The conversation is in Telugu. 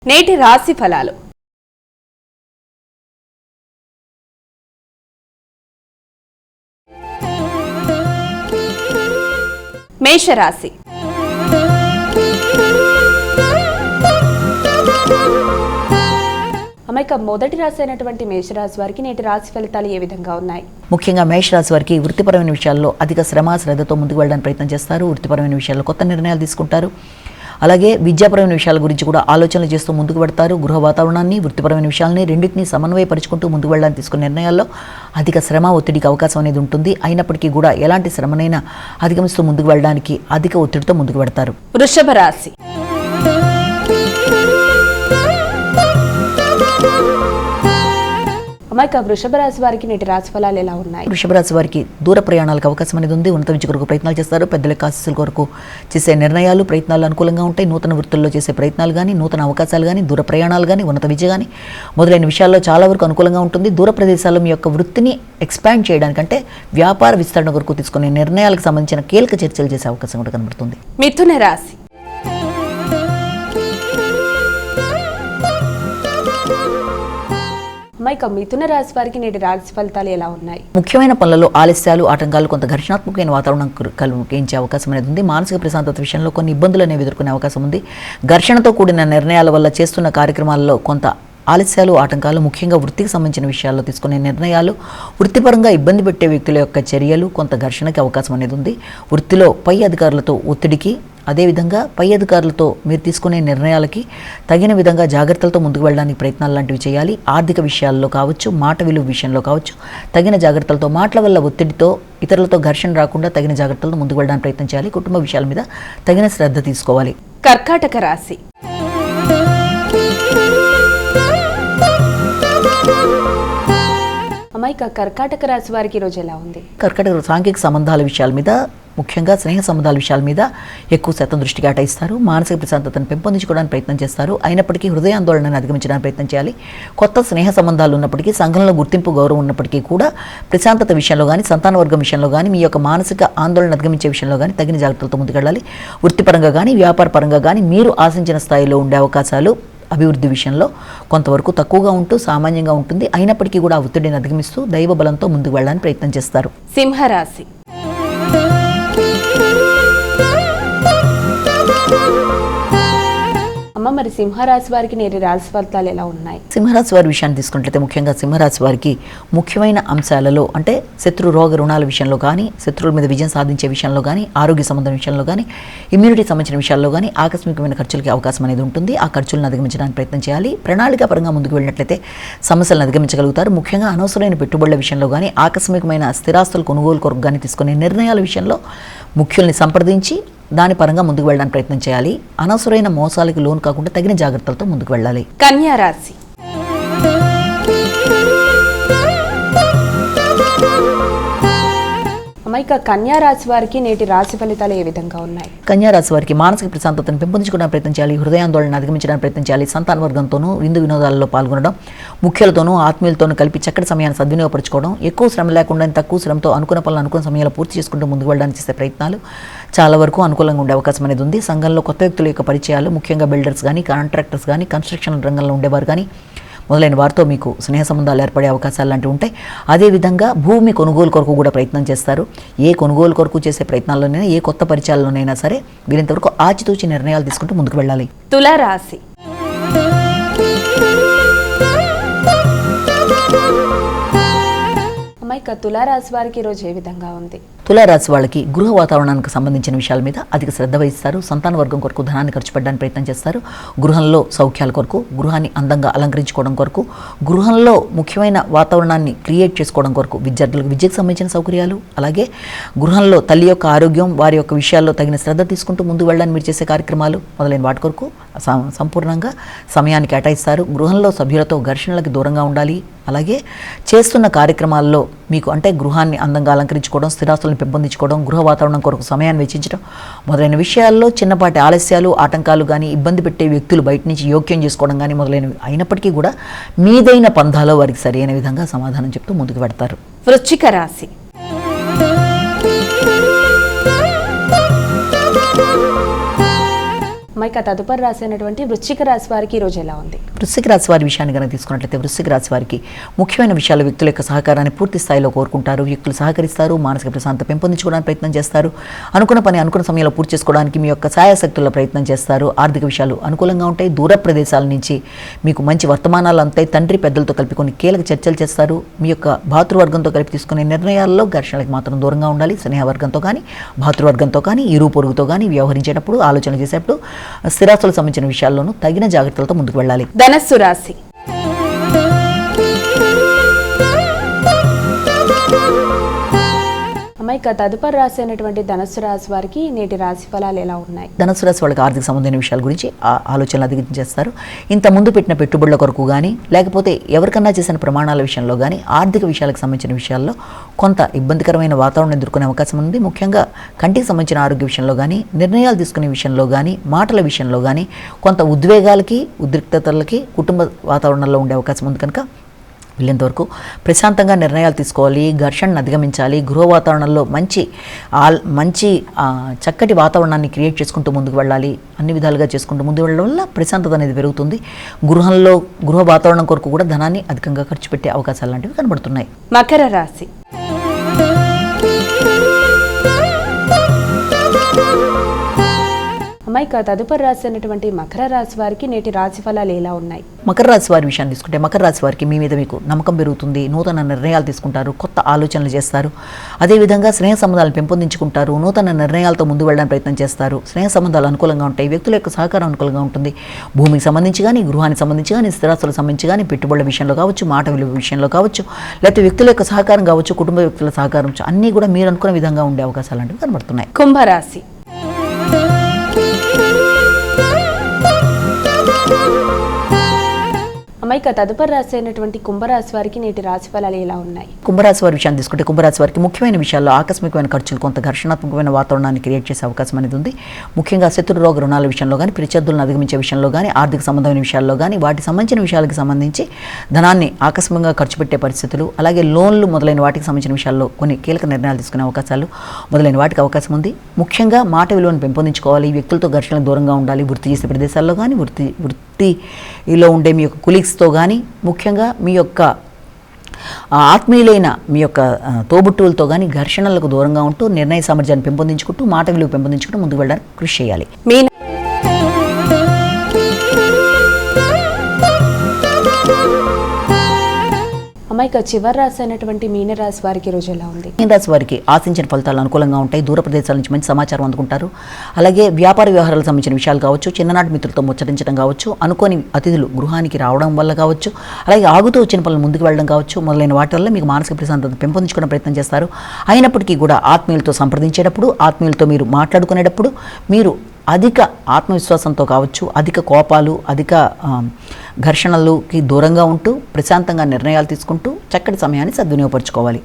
నేటి రాశి ఫలాలు. మేషరాశి. అమైక మొదటి రాశి అయినటువంటి మేషరాశి వారికి నేటి రాశి ఫలితాలు ఏ విధంగా ఉన్నాయి? ముఖ్యంగా మేషరాశి వారికి వృత్తిపరమైన విషయాల్లో అధిక శ్రద్ధతో ముందుకు వెళ్ళడానికి ప్రయత్నం చేస్తారు. వృత్తిపరమైన విషయాల్లో కొత్త నిర్ణయాలు తీసుకుంటారు. అలాగే విద్యాపరమైన విషయాల గురించి కూడా ఆలోచనలు చేస్తూ ముందుకు పెడతారు. గృహ వాతావరణాన్ని, వృత్తిపరమైన విషయాలని రెండింటినీ సమన్వయపరుచుకుంటూ ముందుకు వెళ్ళడానికి తీసుకునే నిర్ణయాల్లో అధిక శ్రమ, ఒత్తిడికి అవకాశం అనేది ఉంటుంది. అయినప్పటికీ కూడా ఎలాంటి శ్రమనైనా అధిగమిస్తూ ముందుకు వెళ్ళడానికి అధిక ఒత్తిడితో ముందుకు పెడతారు. వృషభ రాశి. అమ్మాయిక వృషభ రాశి వారికి నేటి రాశి ఫలాలు ఎలా ఉన్నాయి? వృషభ రాశి వారికి దూర ప్రయాణాలకు అవకాశం అనేది ఉంది. ఉన్నత విద్య కొరకు ప్రయత్నాలు చేస్తారు. పెద్దల ఆశీస్సుల కొరకు చేసే నిర్ణయాలు, ప్రయత్నాలు అనుకూలంగా ఉంటాయి. నూతన వృత్తుల్లో చేసే ప్రయత్నాలు కానీ, నూతన అవకాశాలు కానీ, దూర ప్రయాణాలు కానీ, ఉన్నత విద్య కానీ మొదలైన విషయాల్లో చాలా వరకు అనుకూలంగా ఉంటుంది. దూర ప్రదేశాల్లో మీ యొక్క వృత్తిని ఎక్స్పాండ్ చేయడానికంటే వ్యాపార విస్తరణ కొరకు తీసుకునే నిర్ణయాలకు సంబంధించిన కీలక చర్చలు చేసే అవకాశం కూడా కనబడుతుంది. మిథున రాశి. అమ్మాయిక మిథున రాశి వారికి నేటి రాశి ఫలితాలు ఎలా ఉన్నాయి? ముఖ్యమైన పనులలో ఆలస్యాలు, ఆటంకాలు, కొంత ఘర్షణాత్మకమైన వాతావరణం కలిగించే అవకాశం అనేది ఉంది. మానసిక ప్రశాంతత విషయంలో కొన్ని ఇబ్బందులు అనేవి ఎదుర్కొనే అవకాశం ఉంది. ఘర్షణతో కూడిన నిర్ణయాల వల్ల చేస్తున్న కార్యక్రమాల్లో కొంత ఆలస్యాలు, ఆటంకాలు, ముఖ్యంగా వృత్తికి సంబంధించిన విషయాల్లో తీసుకునే నిర్ణయాలు, వృత్తిపరంగా ఇబ్బంది పెట్టే వ్యక్తుల యొక్క చర్యలు, కొంత ఘర్షణకి అవకాశం అనేది ఉంది. వృత్తిలో పై అధికారులతో ఒత్తిడికి, అదేవిధంగా పై అధికారులతో మీరు తీసుకునే నిర్ణయాలకి తగిన విధంగా జాగ్రత్తలతో ముందుకు వెళ్ళడానికి ప్రయత్నాలు లాంటివి చేయాలి. ఆర్థిక విషయాల్లో కావచ్చు, మాట విలువ విషయంలో కావచ్చు, తగిన జాగ్రత్తలతో, మాటల వల్ల ఒత్తిడితో ఇతరులతో ఘర్షణ రాకుండా తగిన జాగ్రత్తలతో ముందుకు వెళ్ళడానికి ప్రయత్నం చేయాలి. కుటుంబ విషయాల మీద తగిన శ్రద్ధ తీసుకోవాలి. కర్కాటక రాశి. అమ్మాయిక కర్కాటక రాశి వారికి ఈరోజు ఎలా ఉంది? కర్కాటక సాంఘిక సంబంధాల విషయాల మీద, ముఖ్యంగా స్నేహ సంబంధాల విషయాల మీద ఎక్కువ శాతం దృష్టి కేటాయిస్తారు. మానసిక ప్రశాంతతను పెంపొందించుకోవడానికి ప్రయత్నం చేస్తారు. అయినప్పటికీ హృదయాందోళనను అధిగమించడానికి ప్రయత్నం చేయాలి. కొత్త స్నేహ సంబంధాలు ఉన్నప్పటికీ, సంఘంలో గుర్తింపు, గౌరవం ఉన్నప్పటికీ కూడా ప్రశాంతత విషయంలో కానీ, సంతాన వర్గం విషయంలో కానీ, మీ యొక్క మానసిక ఆందోళన అధిగమించే విషయంలో కానీ తగిన జాగ్రత్తలతో ముందుకెళ్ళాలి. వృత్తిపరంగా కానీ, వ్యాపార పరంగా కానీ మీరు ఆశించిన స్థాయిలో ఉండే అవకాశాలు అభివృద్ధి విషయంలో కొంతవరకు తక్కువగా ఉంటూ సామాన్యంగా ఉంటుంది. అయినప్పటికీ కూడా ఆ ఒత్తిడిని అధిగమిస్తూ దైవ బలంతో ముందుకు వెళ్ళడానికి ప్రయత్నం చేస్తారు. సింహరాశి. అమ్మ మరి సింహరాశి వారికి నేటి రాశి ఫలితాలు ఎలా ఉన్నాయి? సింహరాశి వారి విషయాన్ని తీసుకున్నట్లయితే ముఖ్యంగా సింహరాశి వారికి ముఖ్యమైన అంశాలలో అంటే శత్రు రోగ రుణాల విషయంలో కానీ, శత్రువుల మీద విజయం సాధించే విషయంలో కానీ, ఆరోగ్య సంబంధం విషయంలో కానీ, ఇమ్యూనిటీ సంబంధించిన విషయాల్లో కానీ ఆకస్మికమైన ఖర్చులకి అవకాశం అనేది ఉంటుంది. ఆ ఖర్చులను అధిగమించడానికి ప్రయత్నం చేయాలి. ప్రణాళిక పరంగా ముందుకు వెళ్ళినట్లయితే సమస్యలను అధిగమించగలుగుతారు. ముఖ్యంగా అనవసరమైన పెట్టుబడుల విషయంలో కానీ, ఆకస్మికమైన స్థిరాస్తుల కొనుగోలు కొరకు కానీ తీసుకునే నిర్ణయాల విషయంలో ముఖ్యుల్ని సంప్రదించి దాని పరంగా ముందుకు వెళ్ళడానికి ప్రయత్నం చేయాలి. అనవసరమైన మోసాలకు లోన్ కాకుండా తగిన జాగ్రత్తలతో ముందుకు వెళ్ళాలి. కన్యా రాశి. అమ్మాయిక కన్యా రాశి వారికి నేటి రాశి ఫలితాలు ఏ విధంగా ఉన్నాయి? కన్యా రాశి వారికి మానసిక ప్రశాంతతను పెంపొందించుకోవడానికి ప్రయత్నం చేయాలి. హృదయాందోళన అధిగమించడానికి ప్రయత్నం చేయాలి. సంతాన వర్గంతోనూ, విందు వినోదాలలో పాల్గొనడం, ముఖ్యులతోనూ ఆత్మీయులతోనూ కలిపి చక్కటి సమయాన్ని సద్వినియోగపరచుకోవడం, ఎక్కువ శ్రమ లేకుండా తక్కువ శ్రమతో అనుకున్న పనులు అనుకున్న సమయంలో పూర్తి చేసుకుంటూ ముందుకు వెళ్ళడానికి చేసే ప్రయత్నాలు చాలా వరకు అనుకూలంగా ఉండే అవకాశం అనేది ఉంది. సంఘంలో కొత్త వ్యక్తుల యొక్క పరిచయాలు, ముఖ్యంగా బిల్డర్స్ కానీ, కాంట్రాక్టర్స్ కానీ, కన్స్ట్రక్షన్ రంగంలో ఉండేవారు కానీ మొదలైన వారితో మీకు స్నేహ సంబంధాలు ఏర్పడే అవకాశాలు లాంటివి ఉంటాయి. అదేవిధంగా భూమి కొనుగోలు కొరకు కూడా ప్రయత్నం చేస్తారు. ఏ కొనుగోలు కొరకు చేసే ప్రయత్నాల్లోనైనా, ఏ కొత్త పరిచయాల్లోనైనా సరే వీరింతవరకు ఆచితూచి నిర్ణయాలు తీసుకుంటూ ముందుకు వెళ్ళాలి. తులారాశి. అమ్మాయిక తులారాశి వారికి ఈరోజు ఏ విధంగా ఉంది? తులారాశి వాళ్ళకి గృహ వాతావరణానికి సంబంధించిన విషయాల మీద అధిక శ్రద్ధ వహిస్తారు. సంతాన వర్గం కొరకు ధనాన్ని ఖర్చు పెట్టడానికి ప్రయత్నం చేస్తారు. గృహంలో సౌఖ్యాల కొరకు, గృహాన్ని అందంగా అలంకరించుకోవడం కొరకు, గృహంలో ముఖ్యమైన వాతావరణాన్ని క్రియేట్ చేసుకోవడం కొరకు, విద్యార్థులకు విద్యకు సంబంధించిన సౌకర్యాలు, అలాగే గృహంలో తల్లి యొక్క ఆరోగ్యం, వారి యొక్క విషయాల్లో తగిన శ్రద్ధ తీసుకుంటూ ముందుకు వెళ్ళడానికి మీరు చేసే కార్యక్రమాలు మొదలైన వాటి కొరకు సంపూర్ణంగా సమయాన్ని కేటాయిస్తారు. గృహంలో సభ్యులతో ఘర్షణలకు దూరంగా ఉండాలి. అలాగే చేస్తున్న కార్యక్రమాల్లో మీకు అంటే గృహాన్ని అందంగా అలంకరించుకోవడం, స్థిరాస్తులను పెంపొందించుకోవడం, గృహ వాతావరణం కొరకు సమయాన్ని వెచ్చించడం మొదలైన విషయాల్లో చిన్నపాటి ఆలస్యాలు, ఆటంకాలు కానీ, ఇబ్బంది పెట్టే వ్యక్తులు బయట నుంచి యోగ్యం చేసుకోవడం కానీ మొదలైనవి అయినప్పటికీ కూడా మీదైన పంథాలో వారికి సరైన విధంగా సమాధానం చెప్తూ ముందుకు పెడతారు. వృశ్చిక రాశి. మైక తదుపరి రాశి అయినటువంటి వృశ్చిక రాశి వారికి ఈరోజు ఎలా ఉంది? వృశ్చిక రాశి వారి విషయాన్ని కనుక తీసుకున్నట్లయితే వృశ్చిక రాశి వారికి ముఖ్యమైన విషయాలు వ్యక్తుల యొక్క సహకారాన్ని పూర్తి స్థాయిలో కోరుకుంటారు. వ్యక్తులు సహకరిస్తారు, మానసిక ప్రశాంతత పెంపొందించుకోవడానికి ప్రయత్నం చేస్తారు. అనుకున్న పని అనుకున్న సమయంలో పూర్తి చేసుకోవడానికి మీ యొక్క సాయశక్తుల ప్రయత్నం చేస్తారు. ఆర్థిక విషయాలు అనుకూలంగా ఉంటాయి. దూర ప్రదేశాల నుంచి మీకు మంచి వర్తమానాలు అంతాయి. తండ్రి పెద్దలతో కలిపి కొన్ని కీలక చర్చలు చేస్తారు. మీ యొక్క భాతృవర్గంతో కలిపి తీసుకునే నిర్ణయాల్లో ఘర్షణలకు మాత్రం దూరంగా ఉండాలి. స్నేహవర్గంతో కానీ భాతృవర్గంతో కానీ ఇరు పొరుగుతో కానీ వ్యవహరించేటప్పుడు ఆలోచన చేసేటప్పుడు స్థిరాస్తులకు సంబంధించిన విషయాల్లోనూ తగిన జాగ్రత్తలతో ముందుకు వెళ్ళాలి. ధనస్సు రాశి. మైక తదుపరి రాశి అయినటువంటి ధనస్సు రాశి వారికి నేటి రాశి ఫలాలు ఎలా ఉన్నాయి? ధనస్సు రాశి వాళ్ళకి ఆర్థిక సంబంధమైన విషయాల గురించి ఆలోచనలు అధిగతం చేస్తారు. ఇంత ముందు పెట్టిన పెట్టుబడుల కొరకు కానీ లేకపోతే ఎవరికన్నా చేసిన ప్రమాణాల విషయంలో కానీ ఆర్థిక విషయాలకు సంబంధించిన విషయాల్లో కొంత ఇబ్బందికరమైన వాతావరణం ఎదుర్కొనే అవకాశం ఉంది. ముఖ్యంగా కంటికి సంబంధించిన ఆరోగ్య విషయంలో కానీ నిర్ణయాలు తీసుకునే విషయంలో కానీ మాటల విషయంలో కానీ కొంత ఉద్వేగాలకి ఉద్రిక్తతలకి కుటుంబ వాతావరణంలో ఉండే అవకాశం ఉంది. కనుక వీళ్ళంతవరకు ప్రశాంతంగా నిర్ణయాలు తీసుకోవాలి, ఘర్షణను అధిగమించాలి. గృహ వాతావరణంలో మంచి చక్కటి వాతావరణాన్ని క్రియేట్ చేసుకుంటూ ముందుకు వెళ్ళాలి. అన్ని విధాలుగా చేసుకుంటూ ముందుకు వెళ్ళడం వల్ల ప్రశాంతత అనేది పెరుగుతుంది. గృహ వాతావరణం కొరకు కూడా ధనాన్ని అధికంగా ఖర్చు పెట్టే అవకాశాలు లాంటివి కనబడుతున్నాయి. మకర రాశి. మైక తదుపరి రాశి అయినటువంటి మకర రాశి వారికి నేటి రాశి ఫలాలు ఎలా ఉన్నాయి? మకర రాశి వారి విషయాన్ని తీసుకుంటే మకర రాశి వారికి మీ మీద మీకు నమ్మకం పెరుగుతుంది. నూతన నిర్ణయాలు తీసుకుంటారు, కొత్త ఆలోచనలు చేస్తారు. అదేవిధంగా స్నేహ సంబంధాలు పెంపొందించుకుంటారు. నూతన నిర్ణయాలతో ముందు వెళ్ళడానికి ప్రయత్నం చేస్తారు. స్నేహ సంబంధాలు అనుకూలంగా ఉంటాయి. వ్యక్తుల యొక్క సహకారం అనుకూలంగా ఉంటుంది. భూమికి సంబంధించి కానీ గృహానికి సంబంధించి కానీ స్థిరాస్తులకు సంబంధించి కానీ పెట్టుబడుల విషయంలో కావచ్చు, మాట విలువ విషయంలో కావచ్చు, లేకపోతే వ్యక్తుల యొక్క సహకారం కావచ్చు, కుటుంబ వ్యక్తుల సహకారం అన్నీ కూడా మీరు అనుకున్న విధంగా ఉండే అవకాశాలు లాంటివి కనబడుతున్నాయి. కుంభరాశి. మైక తదుపరి రాశి అయినటువంటి కుంభరాశి వారికి నేటి రాశి ఫలాలు ఎలా ఉన్నాయి? కుంభరాశి వారి విషయాన్ని తీసుకుంటే కుంభరాశి వారికి ముఖ్యమైన విషయాల్లో ఆకస్మికమైన ఖర్చులు, కొంత ఘర్షణాత్మకమైన వాతావరణాన్ని క్రియేట్ చేసే అవకాశం అనేది ఉంది. ముఖ్యంగా శత్రు రోగ రుణాల విషయంలో కానీ ప్రత్యర్థులను అధిగమించే విషయంలో కానీ ఆర్థిక సంబంధమైన విషయాల్లో కానీ వాటికి సంబంధించిన విషయాలకు సంబంధించి ధనాన్ని ఆకస్మికంగా ఖర్చు పెట్టే పరిస్థితులు, అలాగే లోన్లు మొదలైన వాటికి సంబంధించిన విషయాల్లో కొన్ని కీలక నిర్ణయాలు తీసుకునే అవకాశాలు మొదలైన వాటికి అవకాశం ఉంది. ముఖ్యంగా మాట విలువను పెంపొందించుకోవాలి. వ్యక్తులతో ఘర్షణలకు దూరంగా ఉండాలి. వృత్తి చేసే ప్రదేశాల్లో కానీ వృత్తిలో ఉండే మీ యొక్క కులీగ్స్తో కానీ ముఖ్యంగా మీ యొక్క ఆత్మీయులైన మీ యొక్క తోబుట్టువులతో కానీ ఘర్షణలకు దూరంగా ఉంటూ నిర్ణయ సామర్థ్యాన్ని పెంపొందించుకుంటూ మాట విలువ పెంపొందించుకుంటూ ముందుకు వెళ్ళడానికి కృషి చేయాలి. మైక చివరి రాశి అయినటువంటి మీనరాశి వారికి రోజు ఎలా ఉంది? మీనరాశి వారికి ఆశించిన ఫలితాలు అనుకూలంగా ఉంటాయి. దూర ప్రదేశాల నుంచి మంచి సమాచారం అందుకుంటారు. అలాగే వ్యాపార వ్యవహారాలకు సంబంధించిన విషయాలు కావచ్చు, చిన్ననాటి మిత్రులతో ముచ్చటించడం కావచ్చు, అనుకోని అతిథులు గృహానికి రావడం వల్ల కావచ్చు, అలాగే ఆగుతూ వచ్చిన పనులు ముందుకు వెళ్ళడం కావచ్చు, మొదలైన వాటి వల్ల మీకు మానసిక ప్రశాంతత పెంపొందించుకునే ప్రయత్నం చేస్తారు. అయినప్పటికీ కూడా ఆత్మీయులతో సంప్రదించేటప్పుడు, ఆత్మీయులతో మీరు మాట్లాడుకునేటప్పుడు మీరు అధిక ఆత్మవిశ్వాసంతో కావచ్చు, అధిక కోపాలు, అధిక ఘర్షణలకి దూరంగా ఉంటూ ప్రశాంతంగా నిర్ణయాలు తీసుకుంటూ చక్కటి సమయాన్ని సద్వినియోగపరచుకోవాలి.